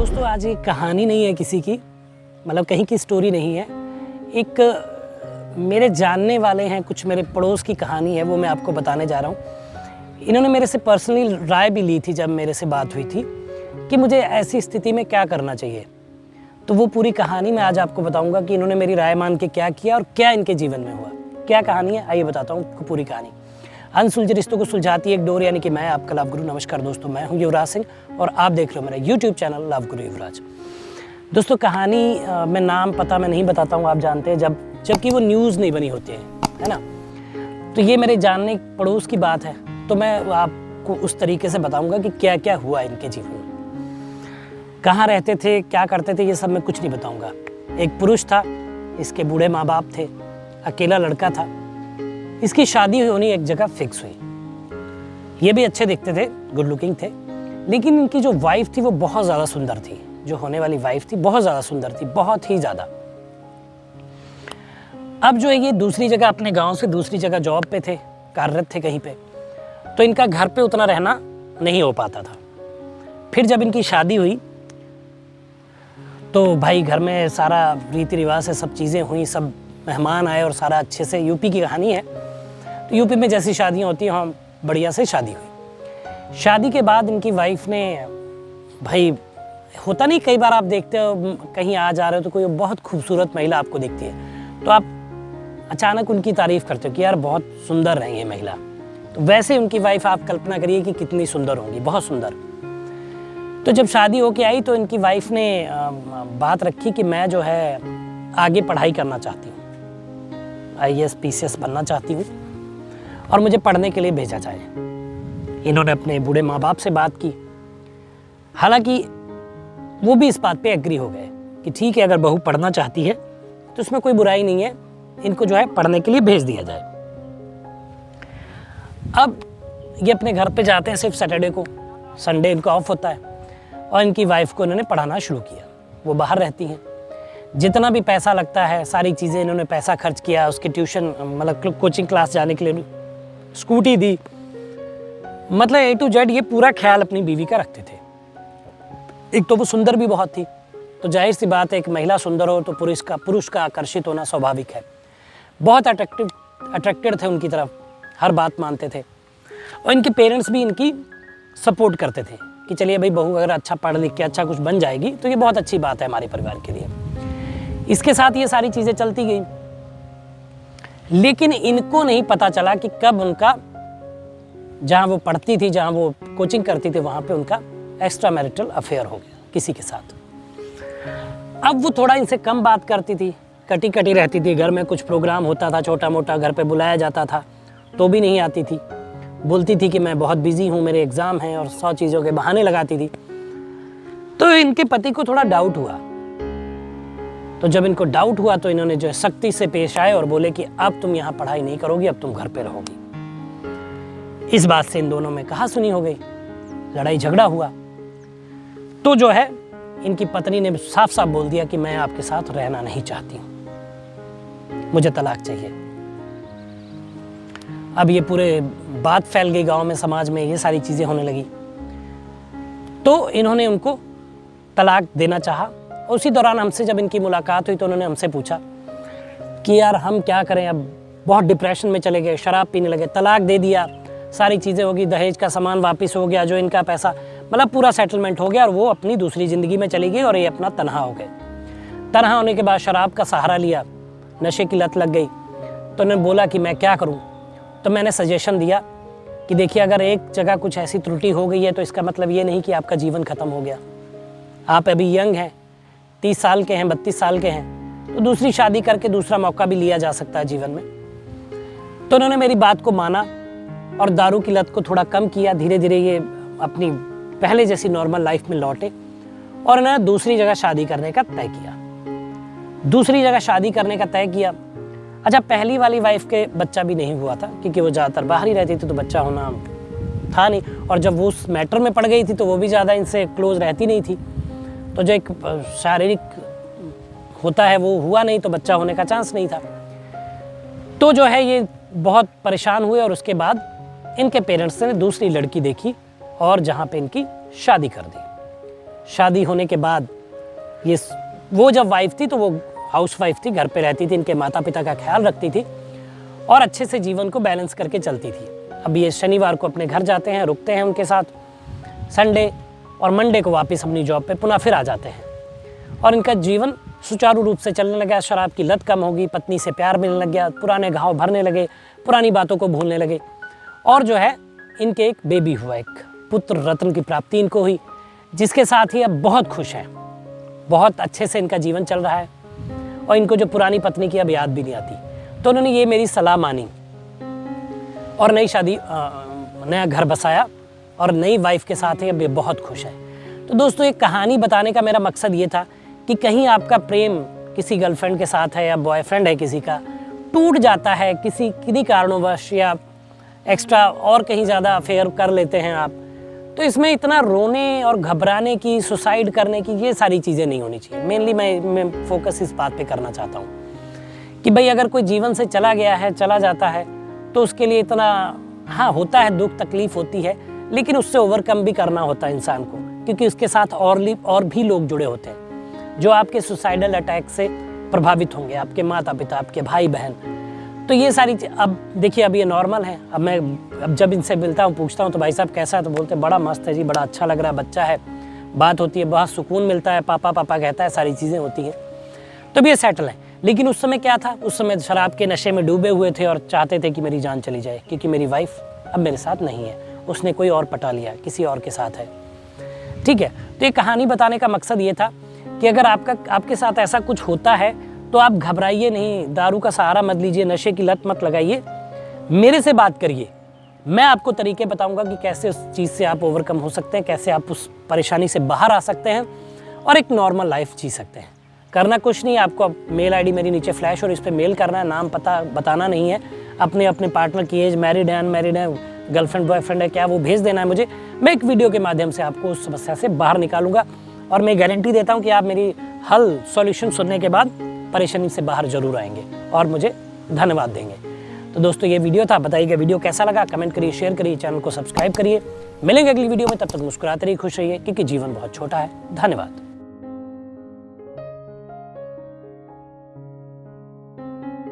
दोस्तों आज एक कहानी नहीं है किसी की, मतलब कहीं की स्टोरी नहीं है। एक मेरे जानने वाले हैं, कुछ मेरे पड़ोस की कहानी है, वो मैं आपको बताने जा रहा हूँ। इन्होंने मेरे से पर्सनली राय भी ली थी जब मेरे से बात हुई थी कि मुझे ऐसी स्थिति में क्या करना चाहिए। तो वो पूरी कहानी मैं आज आपको बताऊँगा कि इन्होंने मेरी राय मान के क्या किया और क्या इनके जीवन में हुआ। क्या कहानी है आइए बताता हूँ आपको पूरी कहानी। अनसुलझे रिश्तों को सुलझाती एक डोर, यानी कि मैं आपका लव गुरु। नमस्कार दोस्तों, मैं हूं युवराज सिंह और आप देख रहे हो मेरा यूट्यूब चैनल लव गुरु युवराज। दोस्तों कहानी में नाम पता मैं नहीं बताता हूं, आप जानते हैं जबकि वो न्यूज़ नहीं बनी होती है ना। तो ये मेरे जानने पड़ोस की बात है, तो मैं आपको उस तरीके से बताऊँगा कि क्या क्या हुआ इनके जीवन में, कहाँ रहते थे, क्या करते थे, ये सब मैं कुछ नहीं बताऊँगा। एक पुरुष था, इसके बूढ़े माँ बाप थे, अकेला लड़का था। इसकी शादी होनी एक जगह फिक्स हुई। ये भी अच्छे दिखते थे, गुड लुकिंग थे, लेकिन इनकी जो वाइफ थी वो बहुत ज़्यादा सुंदर थी। जो होने वाली वाइफ थी बहुत ज़्यादा सुंदर थी, बहुत ही ज़्यादा। अब जो है ये दूसरी जगह, अपने गांव से दूसरी जगह जॉब पे थे, कार्यरत थे कहीं पे, तो इनका घर पे उतना रहना नहीं हो पाता था। फिर जब इनकी शादी हुई तो भाई घर में सारा रीति रिवाज से सब चीज़ें हुई, सब मेहमान आए और सारा अच्छे से। यूपी की कहानी है, तो यूपी में जैसी शादियाँ होती हैं, हाँ बढ़िया से शादी हुई। शादी के बाद इनकी वाइफ ने, भाई होता नहीं, कई बार आप देखते हो कहीं आ जा रहे हो तो कोई बहुत खूबसूरत महिला आपको दिखती है, तो आप अचानक उनकी तारीफ़ करते हो कि यार बहुत सुंदर है ये महिला। तो वैसे उनकी वाइफ आप कल्पना करिए कि कितनी सुंदर होंगी, बहुत सुंदर। तो जब शादी होके आई तो इनकी वाइफ ने बात रखी कि मैं जो है आगे पढ़ाई करना चाहती हूँ, IAS PCS बनना चाहती हूँ और मुझे पढ़ने के लिए भेजा जाए। इन्होंने अपने बूढ़े माँ बाप से बात की, हालांकि वो भी इस बात पे एग्री हो गए कि ठीक है, अगर बहू पढ़ना चाहती है तो इसमें कोई बुराई नहीं है, इनको जो है पढ़ने के लिए भेज दिया जाए। अब ये अपने घर पे जाते हैं सिर्फ सैटरडे को, संडे इनको ऑफ होता है, और इनकी वाइफ को इन्होंने पढ़ाना शुरू किया। वो बाहर रहती हैं, जितना भी पैसा लगता है सारी चीज़ें इन्होंने पैसा खर्च किया। उसके ट्यूशन मतलब कोचिंग क्लास जाने के लिए स्कूटी दी, मतलब A to Z ये पूरा ख्याल अपनी बीवी का रखते थे। एक तो वो सुंदर भी बहुत थी, तो जाहिर सी बात है एक महिला सुंदर हो तो पुरुष का आकर्षित होना स्वाभाविक है। बहुत अट्रैक्टेड थे उनकी तरफ, हर बात मानते थे। और इनके पेरेंट्स भी इनकी सपोर्ट करते थे कि चलिए भाई बहू अगर अच्छा पढ़ लिख के अच्छा कुछ बन जाएगी तो ये बहुत अच्छी बात है हमारे परिवार के लिए। इसके साथ ये सारी चीज़ें चलती गई, लेकिन इनको नहीं पता चला कि कब उनका, जहाँ वो पढ़ती थी, जहाँ वो कोचिंग करती थी, वहाँ पे उनका एक्स्ट्रा मैरिटल अफेयर हो गया किसी के साथ। अब वो थोड़ा इनसे कम बात करती थी, कटी कटी रहती थी। घर में कुछ प्रोग्राम होता था छोटा मोटा, घर पे बुलाया जाता था तो भी नहीं आती थी। बोलती थी कि मैं बहुत बिजी हूँ, मेरे एग्ज़ाम हैं, और 100 चीज़ों के बहाने लगाती थी। तो इनके पति को थोड़ा डाउट हुआ। तो जब इनको डाउट हुआ तो इन्होंने जो है सख्ती से पेश आए और बोले कि अब तुम यहाँ पढ़ाई नहीं करोगी, अब तुम घर पे रहोगी। इस बात से इन दोनों में कहासुनी हो गई, लड़ाई झगड़ा हुआ। तो जो है इनकी पत्नी ने साफ साफ बोल दिया कि मैं आपके साथ रहना नहीं चाहती हूँ, मुझे तलाक चाहिए। अब ये पूरे बात फैल गई गांव में, समाज में, ये सारी चीज़ें होने लगी। तो इन्होंने उनको तलाक देना चाहा। उसी दौरान हमसे जब इनकी मुलाकात हुई तो उन्होंने हमसे पूछा कि यार हम क्या करें, अब बहुत डिप्रेशन में चले गए, शराब पीने लगे, तलाक दे दिया, सारी चीज़ें होगी, दहेज का सामान वापस हो गया, जो इनका पैसा, मतलब पूरा सेटलमेंट हो गया, और वो अपनी दूसरी ज़िंदगी में चली गई और ये अपना तनहा हो गए। तनहा होने के बाद शराब का सहारा लिया, नशे की लत लग गई। तो उन्होंने बोला कि मैं क्या करूँ। तो मैंने सजेशन दिया कि देखिए अगर एक जगह कुछ ऐसी त्रुटि हो गई है तो इसका मतलब ये नहीं कि आपका जीवन ख़त्म हो गया। आप अभी यंग हैं, 30 साल के हैं, 32 साल के हैं, तो दूसरी शादी करके दूसरा मौका भी लिया जा सकता है जीवन में। तो उन्होंने मेरी बात को माना और दारू की लत को थोड़ा कम किया। धीरे धीरे ये अपनी पहले जैसी नॉर्मल लाइफ में लौटे और उन्होंने दूसरी जगह शादी करने का तय किया। दूसरी जगह शादी करने का तय किया। अच्छा, पहली वाली वाइफ के बच्चा भी नहीं हुआ था क्योंकि वो ज़्यादातर बाहर ही रहती थी, तो बच्चा होना था नहीं। और जब वो उस मैटर में पड़ गई थी तो वो भी ज़्यादा इनसे क्लोज रहती नहीं थी, तो जो एक शारीरिक होता है वो हुआ नहीं, तो बच्चा होने का चांस नहीं था। तो जो है ये बहुत परेशान हुए और उसके बाद इनके पेरेंट्स ने दूसरी लड़की देखी और जहाँ पे इनकी शादी कर दी। शादी होने के बाद ये वो जब वाइफ थी तो वो हाउस वाइफ थी, घर पे रहती थी, इनके माता पिता का ख्याल रखती थी और अच्छे से जीवन को बैलेंस करके चलती थी। अब ये शनिवार को अपने घर जाते हैं, रुकते हैं उनके साथ, संडे और मंडे को वापस अपनी जॉब पे पुनः फिर आ जाते हैं और इनका जीवन सुचारू रूप से चलने लगा। शराब की लत कम होगी, पत्नी से प्यार मिलने लग गया, पुराने घाव भरने लगे, पुरानी बातों को भूलने लगे और जो है इनके एक बेबी हुआ, एक पुत्र रत्न की प्राप्ति इनको हुई, जिसके साथ ही अब बहुत खुश हैं, बहुत अच्छे से इनका जीवन चल रहा है और इनको जो पुरानी पत्नी की अब याद भी नहीं आती। तो उन्होंने ये मेरी सलाह मानी और नई शादी नया घर बसाया और नई वाइफ के साथ ही अब ये बहुत खुश है। तो दोस्तों एक कहानी बताने का मेरा मकसद ये था कि कहीं आपका प्रेम किसी गर्लफ्रेंड के साथ है या बॉयफ्रेंड है किसी का, टूट जाता है किन्हीं कारणोंवश या एक्स्ट्रा और कहीं ज़्यादा अफेयर कर लेते हैं आप, तो इसमें इतना रोने और घबराने की, सुसाइड करने की, ये सारी चीज़ें नहीं होनी चाहिए। मेनली मैं फोकस इस बात पे करना चाहता हूँ कि भाई अगर कोई जीवन से चला गया है, चला जाता है, तो उसके लिए इतना हाँ होता है, दुख तकलीफ होती है, लेकिन उससे ओवरकम भी करना होता है इंसान को, क्योंकि उसके साथ और भी लोग जुड़े होते हैं जो आपके सुसाइडल अटैक से प्रभावित होंगे, आपके माता पिता, आपके भाई बहन। तो ये सारी अब देखिए, अब ये नॉर्मल है। अब जब इनसे मिलता हूँ, पूछता हूँ तो भाई साहब कैसा है, तो बोलते हैं बड़ा मस्त है जी, बड़ा अच्छा लग रहा है, बच्चा है, बात होती है, बहुत सुकून मिलता है, पापा पापा कहता है, सारी चीज़ें होती हैं। तो अब ये सेटल है। लेकिन उस समय क्या था, उस समय शराब के नशे में डूबे हुए थे और चाहते थे कि मेरी जान चली जाए, क्योंकि मेरी वाइफ अब मेरे साथ नहीं है, उसने कोई और पटा लिया, किसी और के साथ है। ठीक है, तो ये कहानी बताने का मकसद ये था कि अगर आपके साथ ऐसा कुछ होता है तो आप घबराइए नहीं, दारू का सहारा मत लीजिए, नशे की लत मत लगाइए, मेरे से बात करिए। मैं आपको तरीके बताऊंगा कि कैसे उस चीज़ से आप ओवरकम हो सकते हैं, कैसे आप उस परेशानी से बाहर आ सकते हैं और एक नॉर्मल लाइफ जी सकते हैं। करना कुछ नहीं, आपको मेल आईडी मेरी नीचे फ्लैश और इस पर मेल करना है, नाम पता बताना नहीं है, अपने पार्टनर की एज, मैरिड है अनमैरिड है, गर्लफ्रेंड बॉयफ्रेंड है क्या, वो भेज देना है मुझे। मैं एक वीडियो के माध्यम से आपको उस समस्या से बाहर निकालूंगा और मैं गारंटी देता हूँ कि आप मेरी हल सॉल्यूशन सुनने के बाद परेशानी से बाहर जरूर आएंगे और मुझे धन्यवाद देंगे। तो दोस्तों ये वीडियो था, बताइएगा वीडियो कैसा लगा, कमेंट करिए, शेयर करिए, चैनल को सब्सक्राइब करिए। मिलेंगे अगली वीडियो में, तब तक मुस्कुराते रहिए, खुश रहिए, क्योंकि जीवन बहुत छोटा है। धन्यवाद।